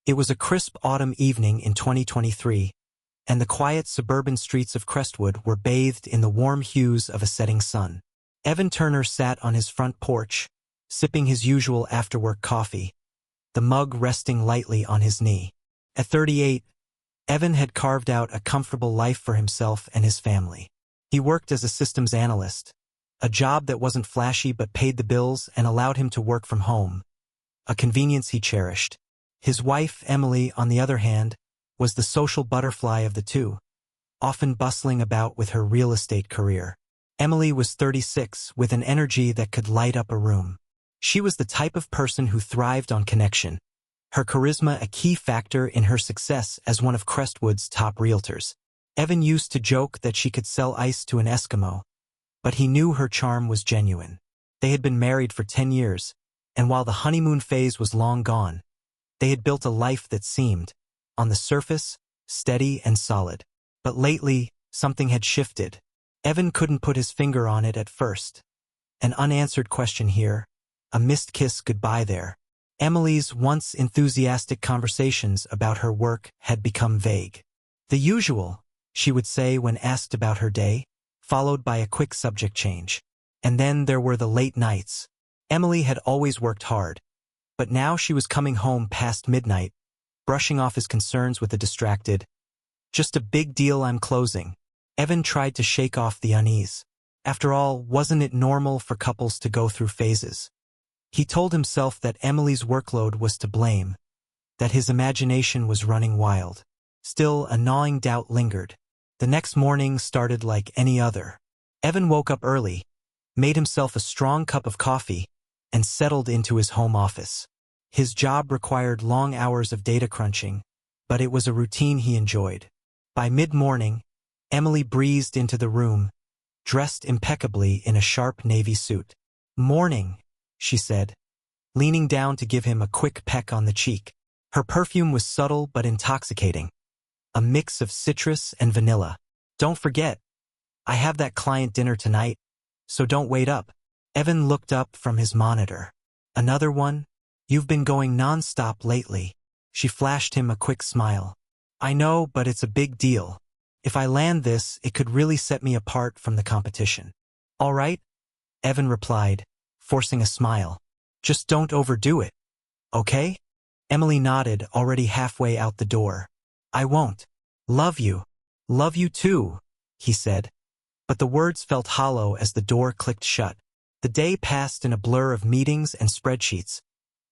It was a crisp autumn evening in 2023, and the quiet suburban streets of Crestwood were bathed in the warm hues of a setting sun. Evan Turner sat on his front porch, sipping his usual after-work coffee, the mug resting lightly on his knee. At 38, Evan had carved out a comfortable life for himself and his family. He worked as a systems analyst, a job that wasn't flashy but paid the bills and allowed him to work from home, a convenience he cherished. His wife, Emily, on the other hand, was the social butterfly of the two, often bustling about with her real estate career. Emily was 36, with an energy that could light up a room. She was the type of person who thrived on connection, her charisma a key factor in her success as one of Crestwood's top realtors. Evan used to joke that she could sell ice to an Eskimo, but he knew her charm was genuine. They had been married for 10 years, and while the honeymoon phase was long gone, they had built a life that seemed, on the surface, steady and solid. But lately, something had shifted. Evan couldn't put his finger on it at first. An unanswered question here, a missed kiss goodbye there. Emily's once enthusiastic conversations about her work had become vague. The usual, she would say when asked about her day, followed by a quick subject change. And then there were the late nights. Emily had always worked hard, but now she was coming home past midnight, brushing off his concerns with a distracted, "Just a big deal, I'm closing." Evan tried to shake off the unease. After all, wasn't it normal for couples to go through phases? He told himself that Emily's workload was to blame, that his imagination was running wild. Still, a gnawing doubt lingered. The next morning started like any other. Evan woke up early, made himself a strong cup of coffee, and settled into his home office. His job required long hours of data crunching, but it was a routine he enjoyed. By mid-morning, Emily breezed into the room, dressed impeccably in a sharp navy suit. "Morning," she said, leaning down to give him a quick peck on the cheek. Her perfume was subtle but intoxicating, a mix of citrus and vanilla. "Don't forget, I have that client dinner tonight, so don't wait up." Evan looked up from his monitor. "Another one? You've been going non-stop lately." She flashed him a quick smile. "I know, but it's a big deal. If I land this, it could really set me apart from the competition." "All right," Evan replied, forcing a smile. "Just don't overdo it, okay?" Emily nodded, already halfway out the door. "I won't." "Love you." "Love you too," he said. But the words felt hollow as the door clicked shut. The day passed in a blur of meetings and spreadsheets,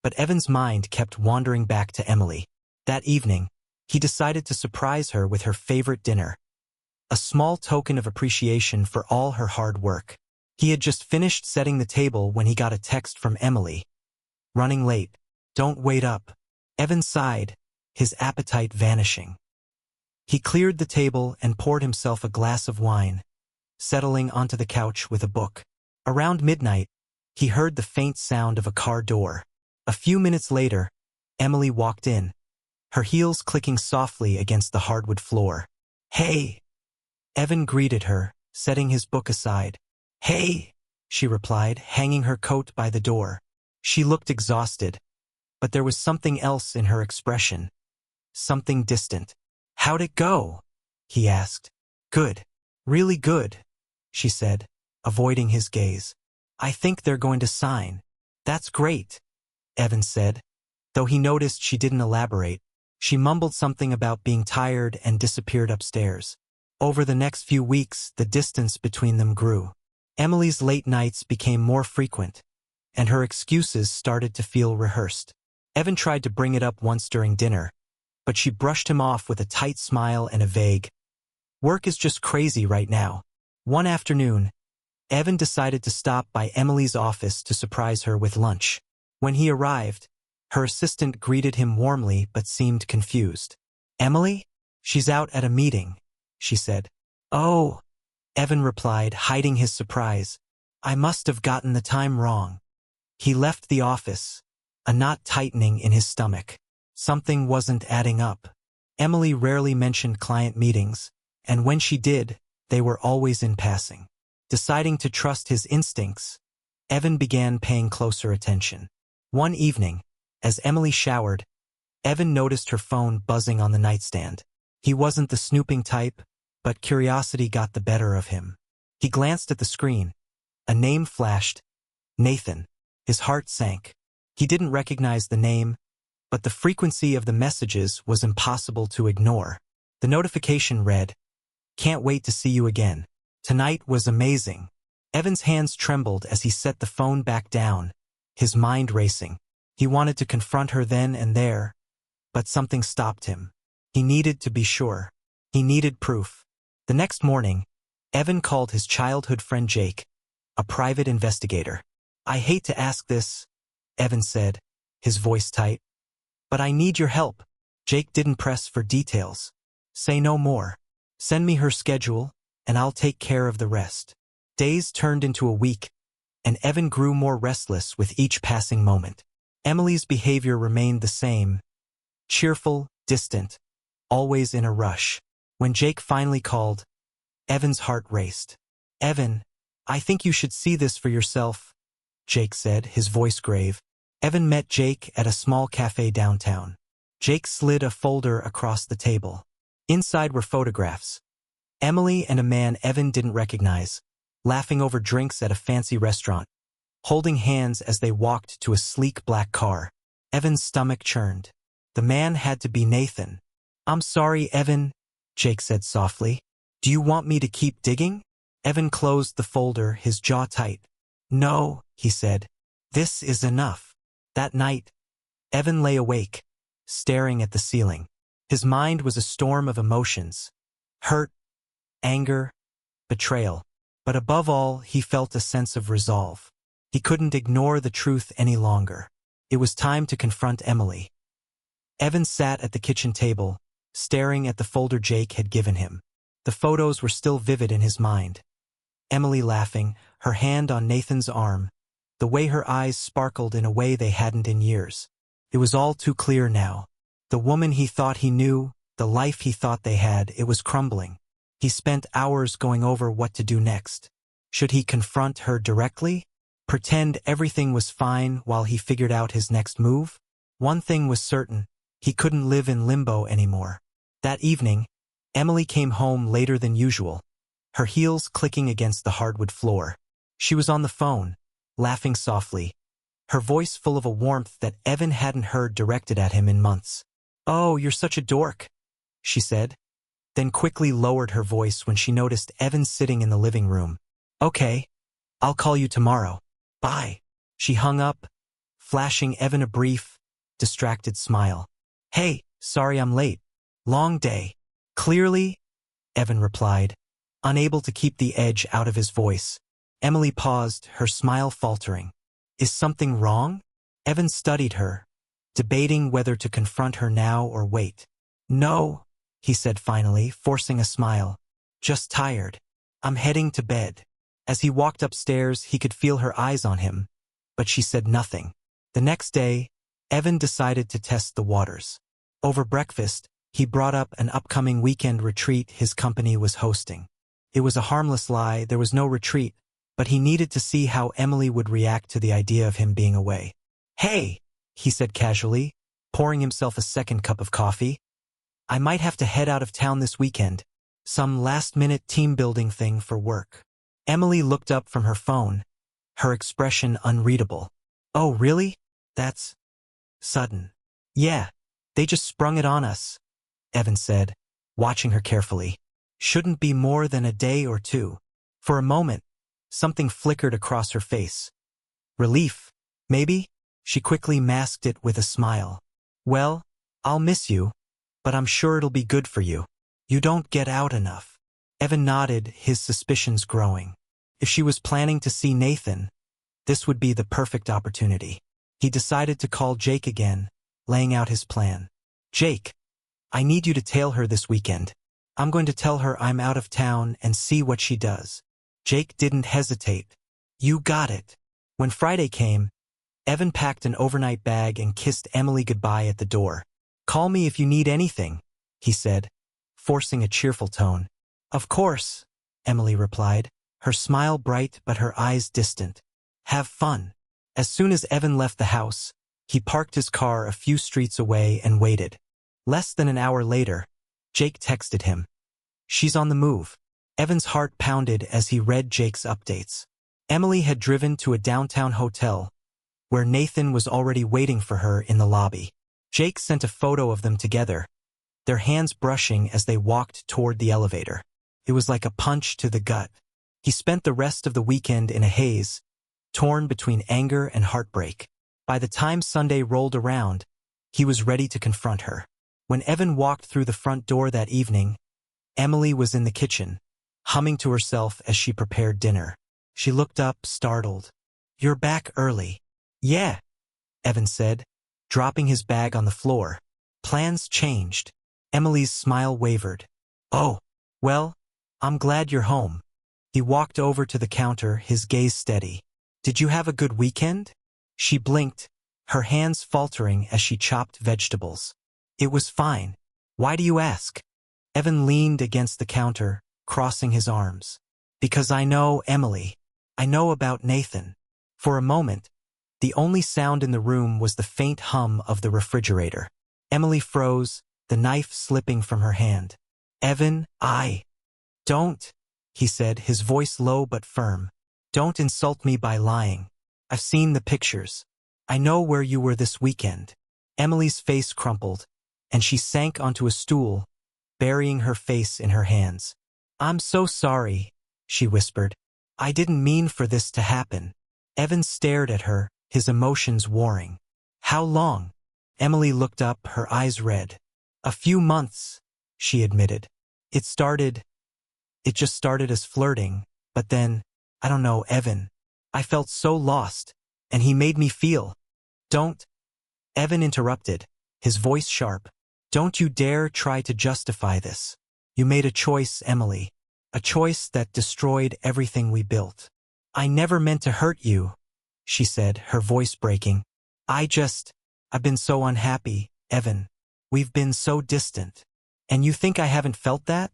but Evan's mind kept wandering back to Emily. That evening, he decided to surprise her with her favorite dinner, a small token of appreciation for all her hard work. He had just finished setting the table when he got a text from Emily. "Running late. Don't wait up." Evan sighed, his appetite vanishing. He cleared the table and poured himself a glass of wine, settling onto the couch with a book. Around midnight, he heard the faint sound of a car door. A few minutes later, Emily walked in, her heels clicking softly against the hardwood floor. "Hey!" Evan greeted her, setting his book aside. "Hey!" she replied, hanging her coat by the door. She looked exhausted, but there was something else in her expression, something distant. "How'd it go?" he asked. "Good. Really good," she said, avoiding his gaze. "I think they're going to sign." "That's great," Evan said. Though he noticed she didn't elaborate, she mumbled something about being tired and disappeared upstairs. Over the next few weeks, the distance between them grew. Emily's late nights became more frequent, and her excuses started to feel rehearsed. Evan tried to bring it up once during dinner, but she brushed him off with a tight smile and a vague, "Work is just crazy right now." One afternoon, Evan decided to stop by Emily's office to surprise her with lunch. When he arrived, her assistant greeted him warmly but seemed confused. "Emily? She's out at a meeting," she said. "Oh," Evan replied, hiding his surprise. "I must have gotten the time wrong." He left the office, a knot tightening in his stomach. Something wasn't adding up. Emily rarely mentioned client meetings, and when she did, they were always in passing. Deciding to trust his instincts, Evan began paying closer attention. One evening, as Emily showered, Evan noticed her phone buzzing on the nightstand. He wasn't the snooping type, but curiosity got the better of him. He glanced at the screen. A name flashed. Nathan. His heart sank. He didn't recognize the name, but the frequency of the messages was impossible to ignore. The notification read, "Can't wait to see you again. Tonight was amazing." Evan's hands trembled as he set the phone back down, his mind racing. He wanted to confront her then and there, but something stopped him. He needed to be sure. He needed proof. The next morning, Evan called his childhood friend Jake, a private investigator. "I hate to ask this," Evan said, his voice tight, "but I need your help." Jake didn't press for details. "Say no more. Send me her schedule, and I'll take care of the rest." Days turned into a week, and Evan grew more restless with each passing moment. Emily's behavior remained the same, cheerful, distant, always in a rush. When Jake finally called, Evan's heart raced. "Evan, I think you should see this for yourself," Jake said, his voice grave. Evan met Jake at a small cafe downtown. Jake slid a folder across the table. Inside were photographs. Emily and a man Evan didn't recognize, laughing over drinks at a fancy restaurant, holding hands as they walked to a sleek black car. Evan's stomach churned. The man had to be Nathan. "I'm sorry, Evan," Jake said softly. "Do you want me to keep digging?" Evan closed the folder, his jaw tight. "No," he said. "This is enough." That night, Evan lay awake, staring at the ceiling. His mind was a storm of emotions. Hurt, anger, betrayal. But above all, he felt a sense of resolve. He couldn't ignore the truth any longer. It was time to confront Emily. Evan sat at the kitchen table, staring at the folder Jake had given him. The photos were still vivid in his mind. Emily laughing, her hand on Nathan's arm, the way her eyes sparkled in a way they hadn't in years. It was all too clear now. The woman he thought he knew, the life he thought they had, it was crumbling. He spent hours going over what to do next. Should he confront her directly? Pretend everything was fine while he figured out his next move? One thing was certain, he couldn't live in limbo anymore. That evening, Emily came home later than usual, her heels clicking against the hardwood floor. She was on the phone, laughing softly, her voice full of a warmth that Evan hadn't heard directed at him in months. "Oh, you're such a dork," she said, then quickly lowered her voice when she noticed Evan sitting in the living room. "Okay, I'll call you tomorrow. Bye." She hung up, flashing Evan a brief, distracted smile. "Hey, sorry I'm late. Long day." "Clearly," Evan replied, unable to keep the edge out of his voice. Emily paused, her smile faltering. "Is something wrong?" Evan studied her, debating whether to confront her now or wait. "No," he said finally, forcing a smile. "Just tired. I'm heading to bed." As he walked upstairs, he could feel her eyes on him, but she said nothing. The next day, Evan decided to test the waters. Over breakfast, he brought up an upcoming weekend retreat his company was hosting. It was a harmless lie, there was no retreat, but he needed to see how Emily would react to the idea of him being away. "Hey," he said casually, pouring himself a second cup of coffee. "I might have to head out of town this weekend. Some last-minute team-building thing for work." Emily looked up from her phone, her expression unreadable. "Oh, really? That's sudden." "Yeah, they just sprung it on us," Evan said, watching her carefully. "Shouldn't be more than a day or two." For a moment, something flickered across her face. Relief, maybe? She quickly masked it with a smile. "Well, I'll miss you, but I'm sure it'll be good for you. You don't get out enough." Evan nodded, his suspicions growing. If she was planning to see Nathan, this would be the perfect opportunity. He decided to call Jake again, laying out his plan. "Jake, I need you to tail her this weekend. I'm going to tell her I'm out of town and see what she does." Jake didn't hesitate. "You got it." When Friday came, Evan packed an overnight bag and kissed Emily goodbye at the door. "Call me if you need anything," he said, forcing a cheerful tone. "Of course," Emily replied, her smile bright but her eyes distant. "Have fun." As soon as Evan left the house, He parked his car a few streets away and waited. Less than an hour later, Jake texted him. "She's on the move." Evan's heart pounded as he read Jake's updates. Emily had driven to a downtown hotel, where Nathan was already waiting for her in the lobby. Jake sent a photo of them together, their hands brushing as they walked toward the elevator. It was like a punch to the gut. He spent the rest of the weekend in a haze, torn between anger and heartbreak. By the time Sunday rolled around, he was ready to confront her. When Evan walked through the front door that evening, Emily was in the kitchen, humming to herself as she prepared dinner. She looked up, startled. "You're back early." "Yeah," Evan said, dropping his bag on the floor. "Plans changed." Emily's smile wavered. "Oh, well, I'm glad you're home." He walked over to the counter, his gaze steady. "Did you have a good weekend?" She blinked, her hands faltering as she chopped vegetables. "It was fine. Why do you ask?" Evan leaned against the counter, crossing his arms. "Because I know Emily. I know about Nathan." For a moment, the only sound in the room was the faint hum of the refrigerator. Emily froze, the knife slipping from her hand. "Evan, don't," he said, his voice low but firm. "Don't insult me by lying. I've seen the pictures. I know where you were this weekend." Emily's face crumpled, and she sank onto a stool, burying her face in her hands. "I'm so sorry," she whispered. "I didn't mean for this to happen." Evan stared at her, his emotions warring. "How long?" Emily looked up, her eyes red. "A few months," she admitted. It just started as flirting, but then, I don't know, Evan. I felt so lost, and he made me feel. "Don't," Evan interrupted, his voice sharp. "Don't you dare try to justify this. You made a choice, Emily. A choice that destroyed everything we built." "I never meant to hurt you," she said, her voice breaking. I've been so unhappy, Evan. We've been so distant. And you think I haven't felt that?"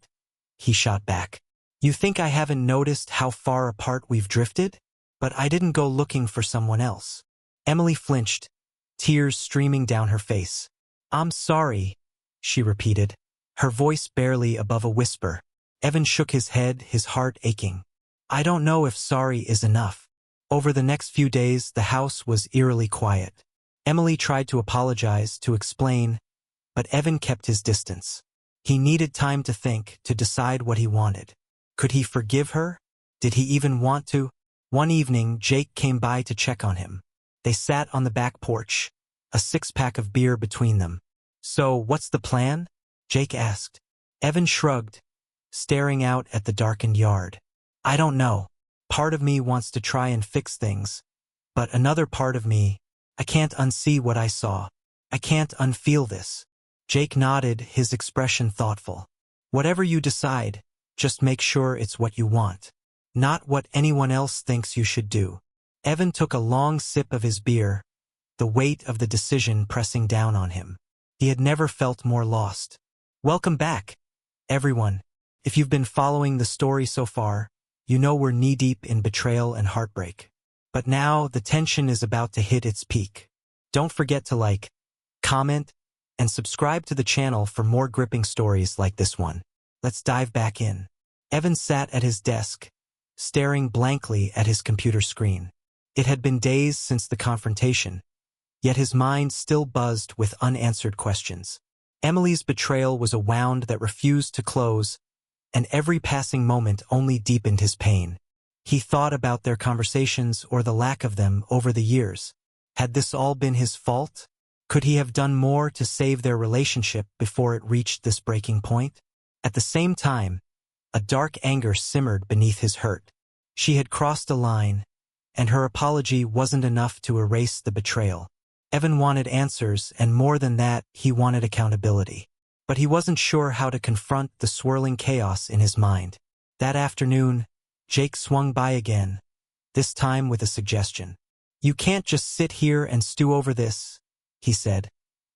He shot back. "You think I haven't noticed how far apart we've drifted? But I didn't go looking for someone else." Emily flinched, tears streaming down her face. "I'm sorry," she repeated, her voice barely above a whisper. Evan shook his head, his heart aching. "I don't know if sorry is enough." Over the next few days, the house was eerily quiet. Emily tried to apologize, to explain, but Evan kept his distance. He needed time to think, to decide what he wanted. Could he forgive her? Did he even want to? One evening, Jake came by to check on him. They sat on the back porch, a six-pack of beer between them. "So, what's the plan?" Jake asked. Evan shrugged, staring out at the darkened yard. "I don't know. Part of me wants to try and fix things, but another part of me, I can't unsee what I saw. I can't unfeel this." Jake nodded, his expression thoughtful. "Whatever you decide, just make sure it's what you want, not what anyone else thinks you should do." Evan took a long sip of his beer, the weight of the decision pressing down on him. He had never felt more lost. Welcome back, everyone. If you've been following the story so far, you know we're knee-deep in betrayal and heartbreak. But now the tension is about to hit its peak. Don't forget to like, comment, and subscribe to the channel for more gripping stories like this one. Let's dive back in. Evan sat at his desk, staring blankly at his computer screen. It had been days since the confrontation, yet his mind still buzzed with unanswered questions. Emily's betrayal was a wound that refused to close, and every passing moment only deepened his pain. He thought about their conversations, or the lack of them, over the years. Had this all been his fault? Could he have done more to save their relationship before it reached this breaking point? At the same time, a dark anger simmered beneath his hurt. She had crossed a line, and her apology wasn't enough to erase the betrayal. Evan wanted answers, and more than that, he wanted accountability. But he wasn't sure how to confront the swirling chaos in his mind. That afternoon, Jake swung by again, this time with a suggestion. "You can't just sit here and stew over this," he said,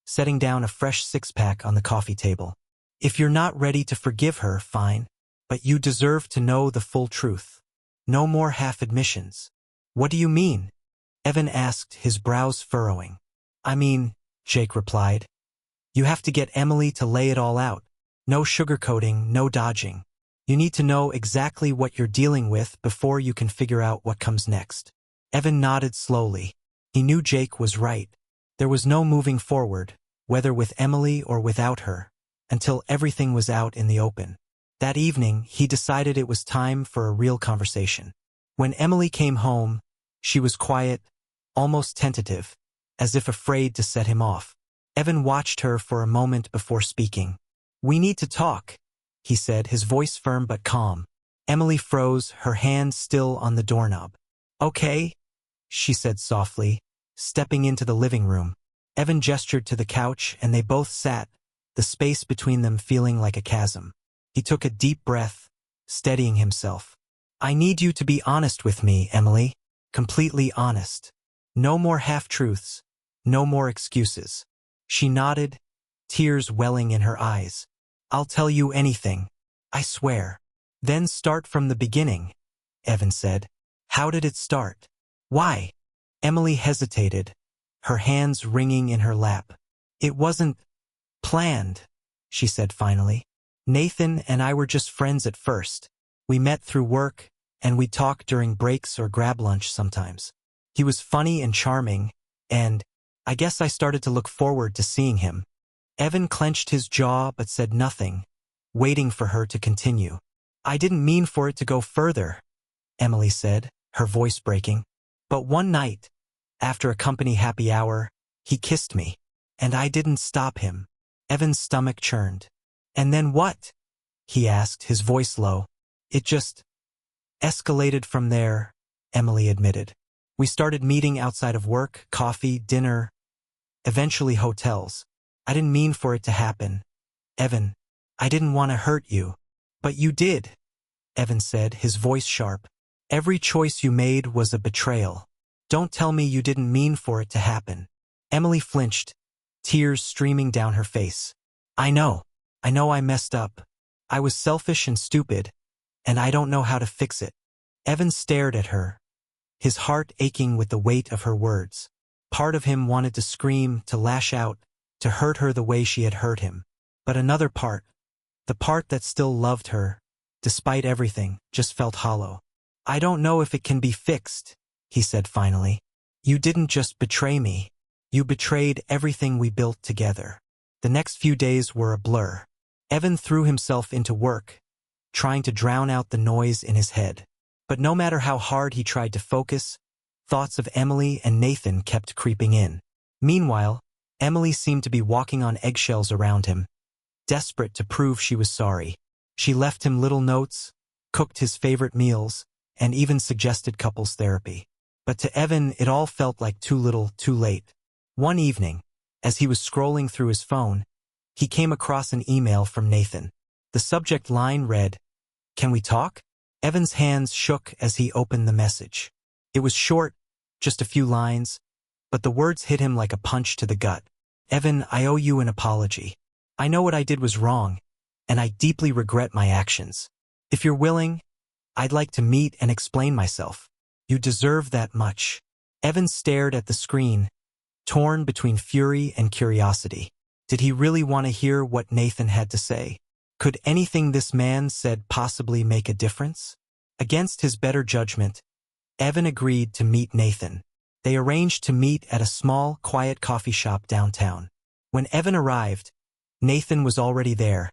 setting down a fresh six-pack on the coffee table. "If you're not ready to forgive her, fine, but you deserve to know the full truth. No more half admissions." "What do you mean?" Evan asked, his brows furrowing. I mean, Jake replied, you have to get Emily to lay it all out. No sugarcoating, no dodging. You need to know exactly what you're dealing with before you can figure out what comes next. Evan nodded slowly. He knew Jake was right. There was no moving forward, whether with Emily or without her, until everything was out in the open. That evening, he decided it was time for a real conversation. When Emily came home, she was quiet, almost tentative, as if afraid to set him off. Evan watched her for a moment before speaking. We need to talk, he said, his voice firm but calm. Emily froze, her hand still on the doorknob. Okay, she said softly, stepping into the living room. Evan gestured to the couch and they both sat, the space between them feeling like a chasm. He took a deep breath, steadying himself. I need you to be honest with me, Emily. Completely honest. No more half-truths. No more excuses. She nodded, tears welling in her eyes. I'll tell you anything. I swear. Then start from the beginning, Evan said. How did it start? Why? Emily hesitated, her hands wringing in her lap. It wasn't planned, she said finally. Nathan and I were just friends at first. We met through work, and we'd talk during breaks or grab lunch sometimes. He was funny and charming, and I guess I started to look forward to seeing him. Evan clenched his jaw but said nothing, waiting for her to continue. I didn't mean for it to go further, Emily said, her voice breaking. But one night, after a company happy hour, he kissed me, and I didn't stop him. Evan's stomach churned. And then what? He asked, his voice low. It just escalated from there, Emily admitted. We started meeting outside of work, coffee, dinner, eventually hotels. I didn't mean for it to happen. Evan, I didn't want to hurt you. But you did, Evan said, his voice sharp. Every choice you made was a betrayal. Don't tell me you didn't mean for it to happen. Emily flinched, tears streaming down her face. I know I messed up. I was selfish and stupid, and I don't know how to fix it. Evan stared at her, his heart aching with the weight of her words. Part of him wanted to scream, to lash out, to hurt her the way she had hurt him. But another part, the part that still loved her, despite everything, just felt hollow. I don't know if it can be fixed, he said finally. You didn't just betray me. You betrayed everything we built together. The next few days were a blur. Evan threw himself into work, trying to drown out the noise in his head. But no matter how hard he tried to focus, thoughts of Emily and Nathan kept creeping in. Meanwhile, Emily seemed to be walking on eggshells around him, desperate to prove she was sorry. She left him little notes, cooked his favorite meals, and even suggested couples therapy. But to Evan, it all felt like too little, too late. One evening, as he was scrolling through his phone, he came across an email from Nathan. The subject line read, "Can we talk?" Evan's hands shook as he opened the message. It was short, just a few lines, but the words hit him like a punch to the gut. Evan, I owe you an apology. I know what I did was wrong, and I deeply regret my actions. If you're willing, I'd like to meet and explain myself. You deserve that much. Evan stared at the screen, torn between fury and curiosity. Did he really want to hear what Nathan had to say? Could anything this man said possibly make a difference? Against his better judgment, Evan agreed to meet Nathan. They arranged to meet at a small, quiet coffee shop downtown. When Evan arrived, Nathan was already there,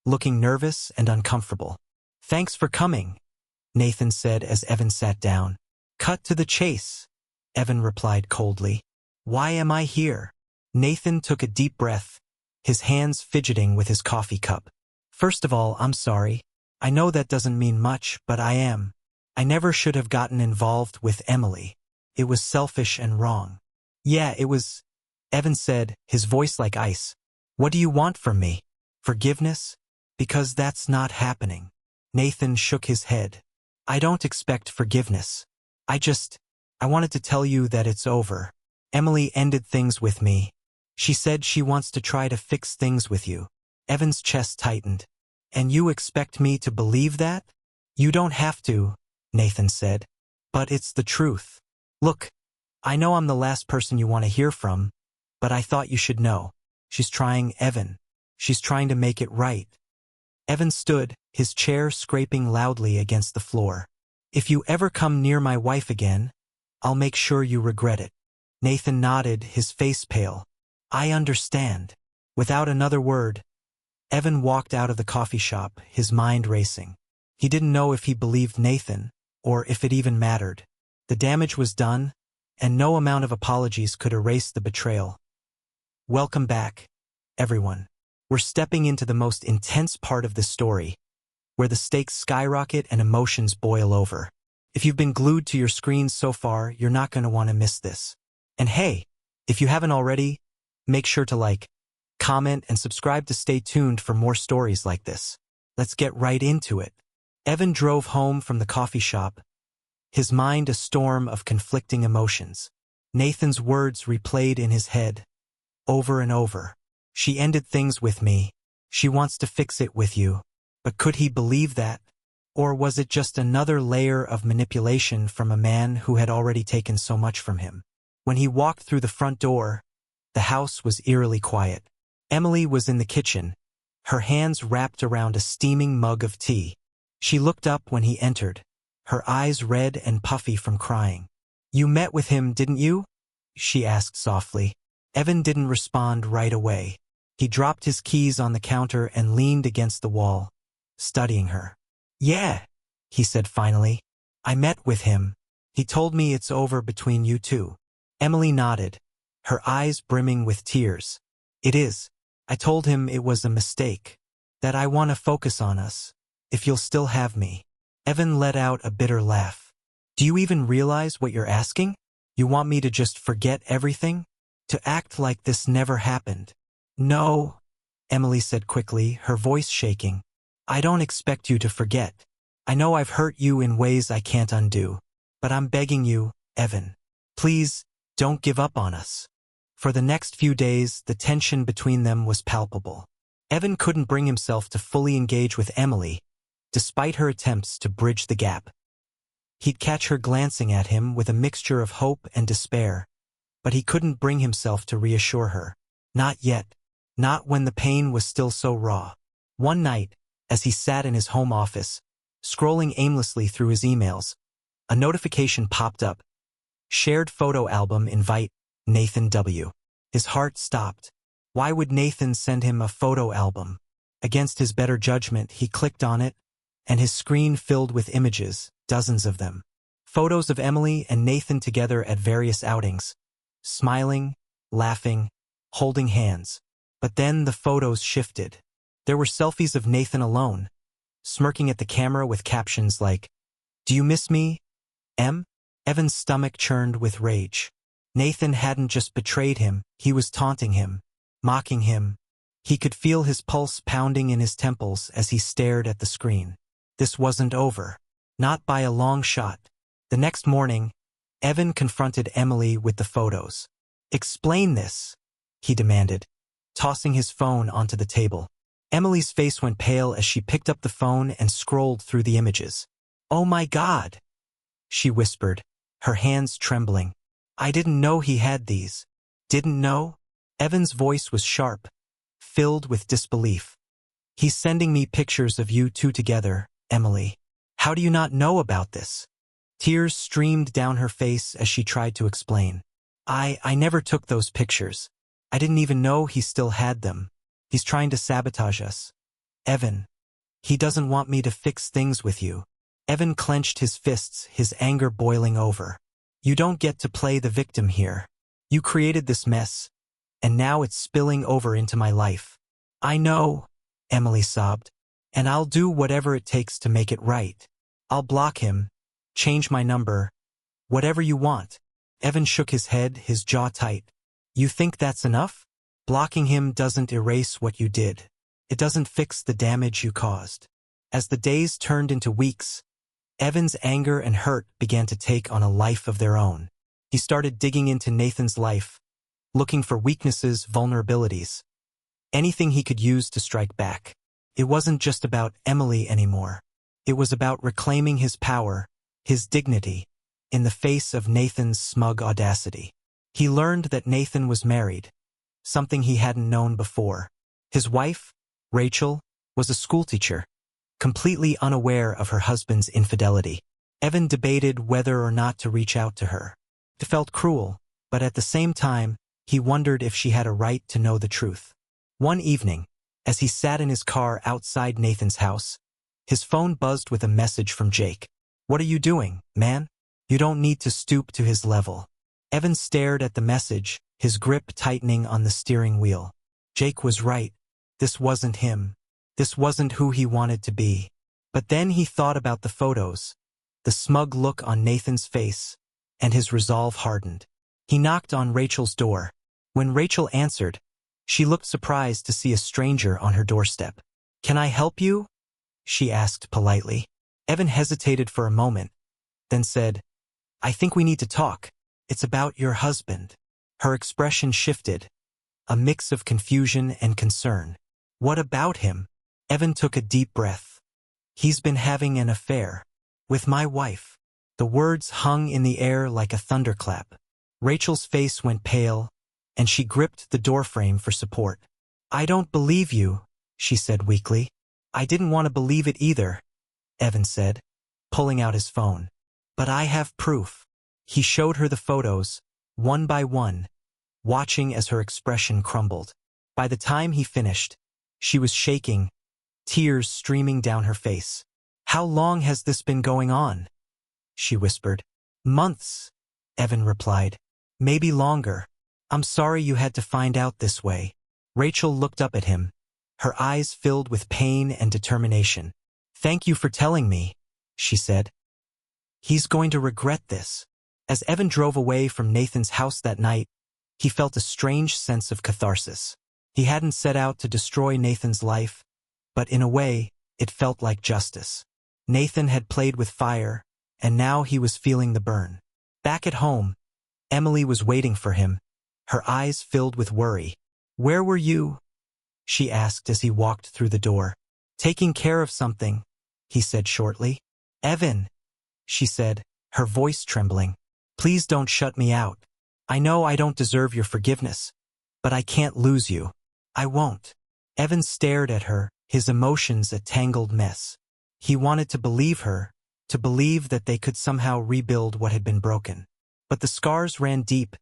looking nervous and uncomfortable. Thanks for coming, Nathan said as Evan sat down. Cut to the chase, Evan replied coldly. Why am I here? Nathan took a deep breath, his hands fidgeting with his coffee cup. First of all, I'm sorry. I know that doesn't mean much, but I am. I never should have gotten involved with Emily. It was selfish and wrong. Yeah, it was, Evan said, his voice like ice. What do you want from me? Forgiveness? Because that's not happening. Nathan shook his head. I don't expect forgiveness. I wanted to tell you that it's over. Emily ended things with me. She said she wants to try to fix things with you. Evan's chest tightened. And you expect me to believe that? You don't have to, Nathan said. But it's the truth. Look, I know I'm the last person you want to hear from, But I thought you should know. She's trying, Evan. She's trying to make it right. Evan stood, his chair scraping loudly against the floor. If you ever come near my wife again, I'll make sure you regret it. Nathan nodded, his face pale. I understand. Without another word, Evan walked out of the coffee shop, his mind racing. He didn't know if he believed Nathan, or if it even mattered. The damage was done, and no amount of apologies could erase the betrayal. Welcome back, everyone. We're stepping into the most intense part of this story, where the stakes skyrocket and emotions boil over. If you've been glued to your screen so far, you're not going to want to miss this. And hey, if you haven't already, make sure to like, comment, and subscribe to stay tuned for more stories like this. Let's get right into it. Evan drove home from the coffee shop, his mind a storm of conflicting emotions. Nathan's words replayed in his head, over and over. She ended things with me. She wants to fix it with you. But could he believe that? Or was it just another layer of manipulation from a man who had already taken so much from him? When he walked through the front door, the house was eerily quiet. Emily was in the kitchen, her hands wrapped around a steaming mug of tea. She looked up when he entered, her eyes red and puffy from crying. You met with him, didn't you? She asked softly. Evan didn't respond right away. He dropped his keys on the counter and leaned against the wall, studying her. Yeah, he said finally. I met with him. He told me it's over between you two. Emily nodded, her eyes brimming with tears. It is. I told him it was a mistake, that I want to focus on us, if you'll still have me. Evan let out a bitter laugh. Do you even realize what you're asking? You want me to just forget everything? To act like this never happened? No, Emily said quickly, her voice shaking. I don't expect you to forget. I know I've hurt you in ways I can't undo. But I'm begging you, Evan. Please, don't give up on us. For the next few days, the tension between them was palpable. Evan couldn't bring himself to fully engage with Emily, despite her attempts to bridge the gap. He'd catch her glancing at him with a mixture of hope and despair, but he couldn't bring himself to reassure her. Not yet. Not when the pain was still so raw. One night, as he sat in his home office, scrolling aimlessly through his emails, a notification popped up. Shared photo album invite, Nathan W. His heart stopped. Why would Nathan send him a photo album? Against his better judgment, he clicked on it, and his screen filled with images, dozens of them. Photos of Emily and Nathan together at various outings, smiling, laughing, holding hands. But then the photos shifted. There were selfies of Nathan alone, smirking at the camera with captions like, "Do you miss me, Em?" Evan's stomach churned with rage. Nathan hadn't just betrayed him, he was taunting him, mocking him. He could feel his pulse pounding in his temples as he stared at the screen. This wasn't over. Not by a long shot. The next morning, Evan confronted Emily with the photos. Explain this, he demanded, tossing his phone onto the table. Emily's face went pale as she picked up the phone and scrolled through the images. Oh my God, she whispered, her hands trembling. I didn't know he had these. Didn't know? Evan's voice was sharp, filled with disbelief. He's sending me pictures of you two together, Emily. How do you not know about this? Tears streamed down her face as she tried to explain. I never took those pictures. I didn't even know he still had them. He's trying to sabotage us. Evan, he doesn't want me to fix things with you. Evan clenched his fists, his anger boiling over. You don't get to play the victim here. You created this mess, and now it's spilling over into my life. I know, Emily sobbed, and I'll do whatever it takes to make it right. I'll block him, change my number, whatever you want. Evan shook his head, his jaw tight. You think that's enough? Blocking him doesn't erase what you did. It doesn't fix the damage you caused. As the days turned into weeks, Evan's anger and hurt began to take on a life of their own. He started digging into Nathan's life, looking for weaknesses, vulnerabilities, anything he could use to strike back. It wasn't just about Emily anymore. It was about reclaiming his power, his dignity, in the face of Nathan's smug audacity. He learned that Nathan was married, something he hadn't known before. His wife, Rachel, was a schoolteacher, completely unaware of her husband's infidelity. Evan debated whether or not to reach out to her. It felt cruel, but at the same time, he wondered if she had a right to know the truth. One evening, as he sat in his car outside Nathan's house, his phone buzzed with a message from Jake. "What are you doing, man? You don't need to stoop to his level." Evan stared at the message, his grip tightening on the steering wheel. Jake was right. This wasn't him. This wasn't who he wanted to be. But then he thought about the photos, the smug look on Nathan's face, and his resolve hardened. He knocked on Rachel's door. When Rachel answered, she looked surprised to see a stranger on her doorstep. "Can I help you?" she asked politely. Evan hesitated for a moment, then said, "I think we need to talk. It's about your husband." Her expression shifted, a mix of confusion and concern. "What about him?" Evan took a deep breath. "He's been having an affair with my wife." The words hung in the air like a thunderclap. Rachel's face went pale, and she gripped the doorframe for support. "I don't believe you," she said weakly. "I didn't want to believe it either," Evan said, pulling out his phone. "But I have proof." He showed her the photos, one by one, watching as her expression crumbled. By the time he finished, she was shaking, tears streaming down her face. "How long has this been going on?" she whispered. "Months," Evan replied. "Maybe longer. I'm sorry you had to find out this way." Rachel looked up at him, her eyes filled with pain and determination. "Thank you for telling me," she said. "He's going to regret this." As Evan drove away from Nathan's house that night, he felt a strange sense of catharsis. He hadn't set out to destroy Nathan's life, but in a way, it felt like justice. Nathan had played with fire, and now he was feeling the burn. Back at home, Emily was waiting for him, her eyes filled with worry. "Where were you?" she asked as he walked through the door. "Taking care of something," he said shortly. "Evan," she said, her voice trembling. "Please don't shut me out. I know I don't deserve your forgiveness, but I can't lose you. I won't." Evan stared at her, his emotions a tangled mess. He wanted to believe her, to believe that they could somehow rebuild what had been broken. But the scars ran deep,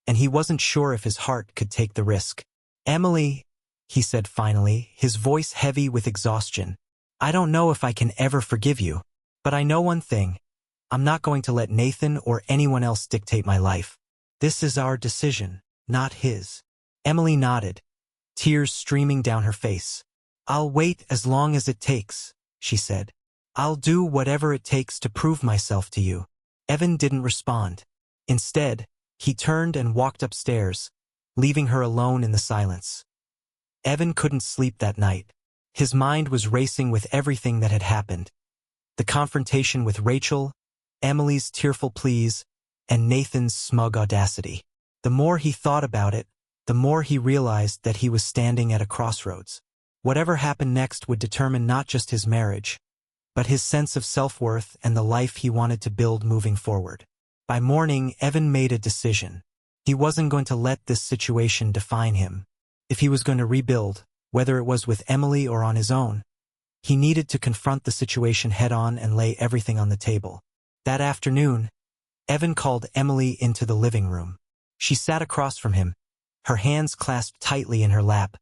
and he wasn't sure if his heart could take the risk. "Emily," he said finally, his voice heavy with exhaustion, "I don't know if I can ever forgive you, but I know one thing. I'm not going to let Nathan or anyone else dictate my life. This is our decision, not his." Emily nodded, tears streaming down her face. "I'll wait as long as it takes," she said. "I'll do whatever it takes to prove myself to you." Evan didn't respond. Instead, he turned and walked upstairs, leaving her alone in the silence. Evan couldn't sleep that night. His mind was racing with everything that had happened. The confrontation with Rachel, Emily's tearful pleas, and Nathan's smug audacity. The more he thought about it, the more he realized that he was standing at a crossroads. Whatever happened next would determine not just his marriage, but his sense of self-worth and the life he wanted to build moving forward. By morning, Evan made a decision. He wasn't going to let this situation define him. If he was going to rebuild, whether it was with Emily or on his own, he needed to confront the situation head-on and lay everything on the table. That afternoon, Evan called Emily into the living room. She sat across from him, her hands clasped tightly in her lap,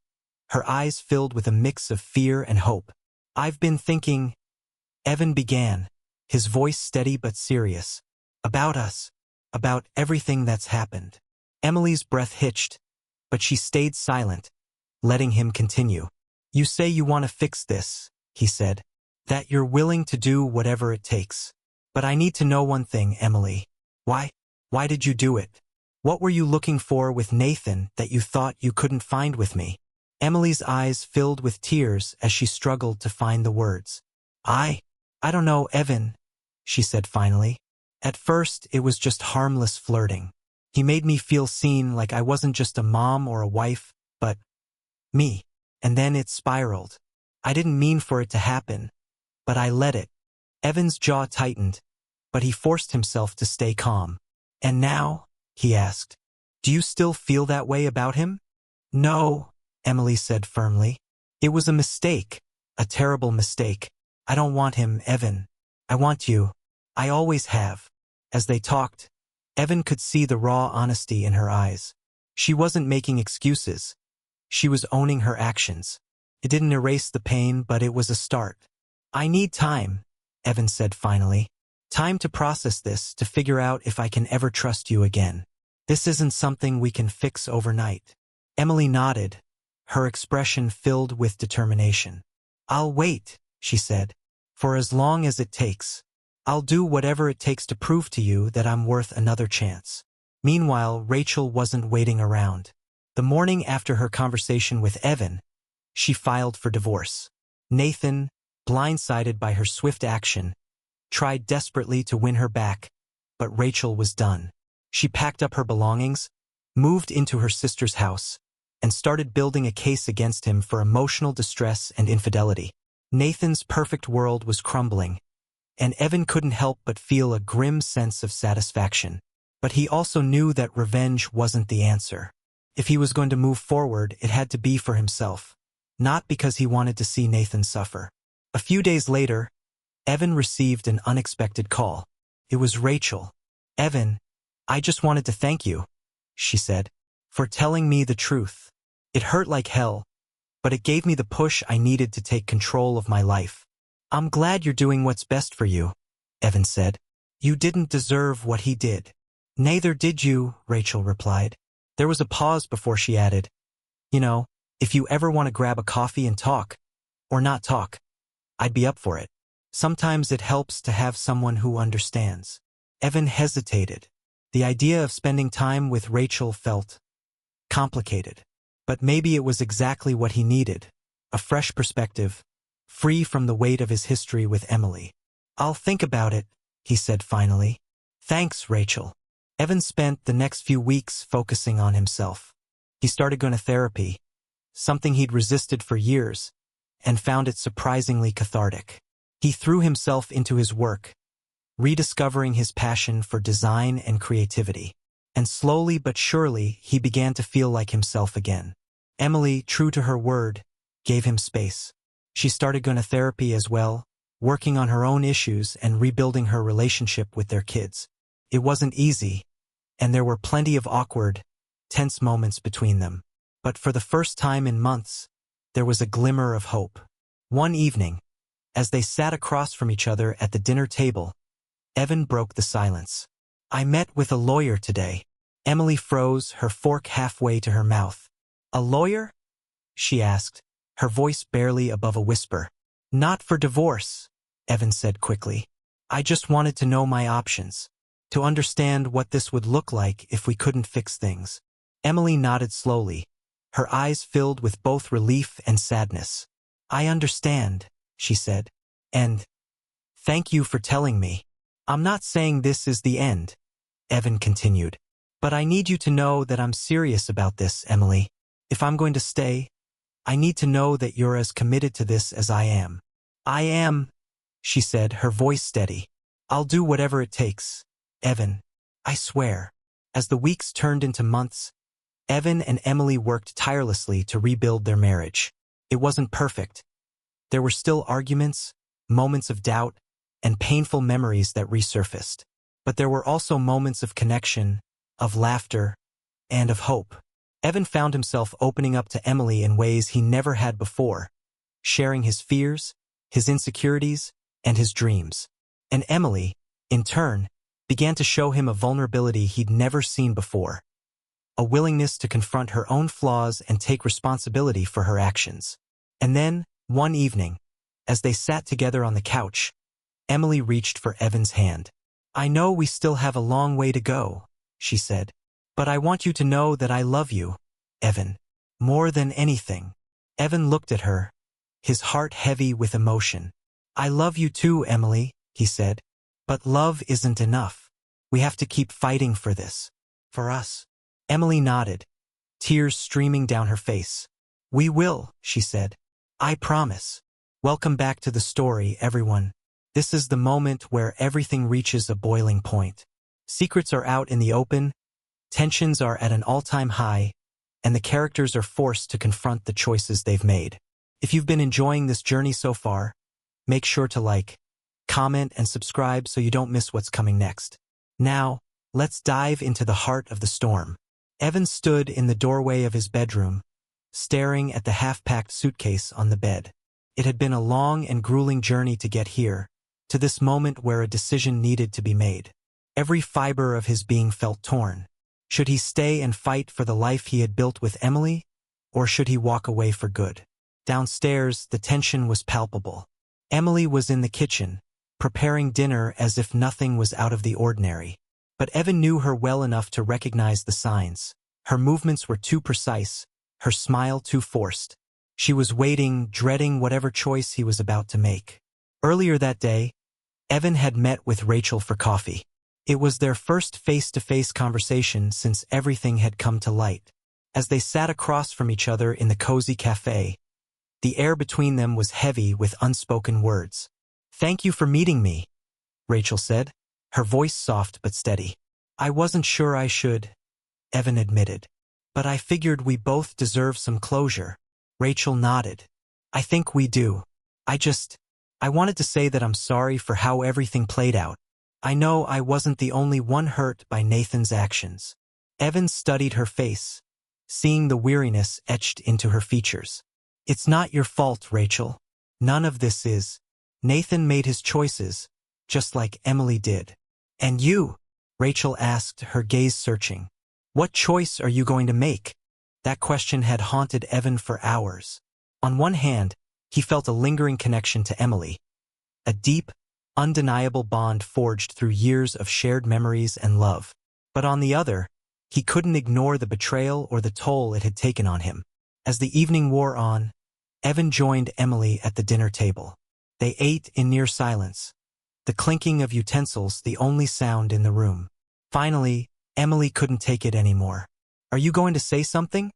her eyes filled with a mix of fear and hope. "I've been thinking," Evan began, his voice steady but serious, "about us, about everything that's happened." Emily's breath hitched, but she stayed silent, letting him continue. "You say you want to fix this," he said, "that you're willing to do whatever it takes. But I need to know one thing, Emily. Why? Why did you do it? What were you looking for with Nathan that you thought you couldn't find with me?" Emily's eyes filled with tears as she struggled to find the words. I don't know, Evan," she said finally. "At first, it was just harmless flirting. He made me feel seen, like I wasn't just a mom or a wife, but me. And then it spiraled. I didn't mean for it to happen, but I let it." Evan's jaw tightened, but he forced himself to stay calm. "And now," he asked, "do you still feel that way about him?" No, Emily said firmly. It was a mistake, a terrible mistake. I don't want him, Evan. I want you. I always have. As they talked, Evan could see the raw honesty in her eyes. She wasn't making excuses. She was owning her actions. It didn't erase the pain, but it was a start. I need time, Evan said finally. Time to process this, to figure out if I can ever trust you again. This isn't something we can fix overnight. Emily nodded, her expression filled with determination. I'll wait, she said, for as long as it takes. I'll do whatever it takes to prove to you that I'm worth another chance. Meanwhile, Rachel wasn't waiting around. The morning after her conversation with Evan, she filed for divorce. Nathan, blindsided by her swift action, tried desperately to win her back, but Rachel was done. She packed up her belongings, moved into her sister's house, and started building a case against him for emotional distress and infidelity. Nathan's perfect world was crumbling, and Evan couldn't help but feel a grim sense of satisfaction. But he also knew that revenge wasn't the answer. If he was going to move forward, it had to be for himself, not because he wanted to see Nathan suffer. A few days later, Evan received an unexpected call. It was Rachel. Evan, I just wanted to thank you, she said, for telling me the truth. It hurt like hell, but it gave me the push I needed to take control of my life. I'm glad you're doing what's best for you, Evan said. You didn't deserve what he did. Neither did you, Rachel replied. There was a pause before she added, you know, if you ever want to grab a coffee and talk, or not talk, I'd be up for it. Sometimes it helps to have someone who understands. Evan hesitated. The idea of spending time with Rachel felt complicated. But maybe it was exactly what he needed, a fresh perspective, free from the weight of his history with Emily. I'll think about it, he said finally. Thanks, Rachel. Evan spent the next few weeks focusing on himself. He started going to therapy, something he'd resisted for years, and found it surprisingly cathartic. He threw himself into his work, rediscovering his passion for design and creativity. And slowly but surely, he began to feel like himself again. Emily, true to her word, gave him space. She started going to therapy as well, working on her own issues and rebuilding her relationship with their kids. It wasn't easy, and there were plenty of awkward, tense moments between them. But for the first time in months, there was a glimmer of hope. One evening, as they sat across from each other at the dinner table, Evan broke the silence. I met with a lawyer today. Emily froze, her fork halfway to her mouth. A lawyer? She asked, her voice barely above a whisper. Not for divorce, Evan said quickly. I just wanted to know my options, to understand what this would look like if we couldn't fix things. Emily nodded slowly, her eyes filled with both relief and sadness. I understand, she said, and thank you for telling me. I'm not saying this is the end, Evan continued, but I need you to know that I'm serious about this, Emily. If I'm going to stay, I need to know that you're as committed to this as I am. I am, she said, her voice steady. I'll do whatever it takes. Evan, I swear. As the weeks turned into months, Evan and Emily worked tirelessly to rebuild their marriage. It wasn't perfect. There were still arguments, moments of doubt, and painful memories that resurfaced. But there were also moments of connection, of laughter, and of hope. Evan found himself opening up to Emily in ways he never had before, sharing his fears, his insecurities, and his dreams. And Emily, in turn, began to show him a vulnerability he'd never seen before, a willingness to confront her own flaws and take responsibility for her actions. And then, one evening, as they sat together on the couch, Emily reached for Evan's hand. I know we still have a long way to go, she said, but I want you to know that I love you, Evan, more than anything. Evan looked at her, his heart heavy with emotion. I love you too, Emily, he said, but love isn't enough. We have to keep fighting for this. For us. Emily nodded, tears streaming down her face. We will, she said. I promise. Welcome back to the story, everyone. This is the moment where everything reaches a boiling point. Secrets are out in the open, tensions are at an all-time high, and the characters are forced to confront the choices they've made. If you've been enjoying this journey so far, make sure to like, comment, and subscribe so you don't miss what's coming next. Now, let's dive into the heart of the storm. Evan stood in the doorway of his bedroom, staring at the half-packed suitcase on the bed. It had been a long and grueling journey to get here, to this moment where a decision needed to be made. Every fiber of his being felt torn. Should he stay and fight for the life he had built with Emily, or should he walk away for good? Downstairs, the tension was palpable. Emily was in the kitchen, preparing dinner as if nothing was out of the ordinary. But Evan knew her well enough to recognize the signs. Her movements were too precise, her smile too forced. She was waiting, dreading whatever choice he was about to make. Earlier that day, Evan had met with Rachel for coffee. It was their first face-to-face conversation since everything had come to light. As they sat across from each other in the cozy cafe, the air between them was heavy with unspoken words. "Thank you for meeting me," Rachel said, her voice soft but steady. "I wasn't sure I should," Evan admitted. "But I figured we both deserve some closure." Rachel nodded. "I think we do. I wanted to say that I'm sorry for how everything played out. I know I wasn't the only one hurt by Nathan's actions." Evan studied her face, seeing the weariness etched into her features. "It's not your fault, Rachel. None of this is. Nathan made his choices, just like Emily did." "And you?" Rachel asked, her gaze searching. "What choice are you going to make?" That question had haunted Evan for hours. On one hand, he felt a lingering connection to Emily, a deep, undeniable bond forged through years of shared memories and love. But on the other, he couldn't ignore the betrayal or the toll it had taken on him. As the evening wore on, Evan joined Emily at the dinner table. They ate in near silence, the clinking of utensils the only sound in the room. Finally, Emily couldn't take it anymore. "Are you going to say something?"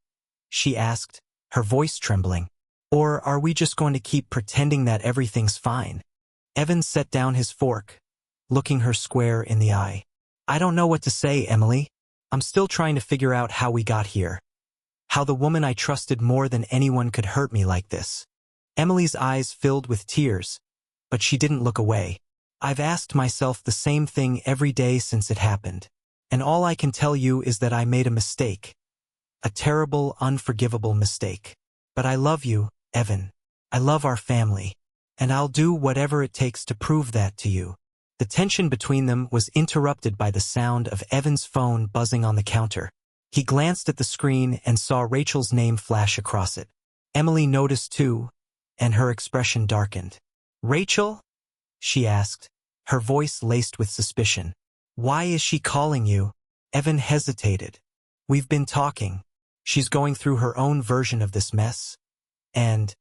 she asked, her voice trembling. "Or are we just going to keep pretending that everything's fine?" Evan set down his fork, looking her square in the eye. "I don't know what to say, Emily. I'm still trying to figure out how we got here. How the woman I trusted more than anyone could hurt me like this." Emily's eyes filled with tears, but she didn't look away. "I've asked myself the same thing every day since it happened. And all I can tell you is that I made a mistake. A terrible, unforgivable mistake. But I love you, Evan. I love our family. And I'll do whatever it takes to prove that to you." The tension between them was interrupted by the sound of Evan's phone buzzing on the counter. He glanced at the screen and saw Rachel's name flash across it. Emily noticed too, and her expression darkened. "Rachel?" she asked, her voice laced with suspicion. "Why is she calling you?" Evan hesitated. "We've been talking. She's going through her own version of this mess. And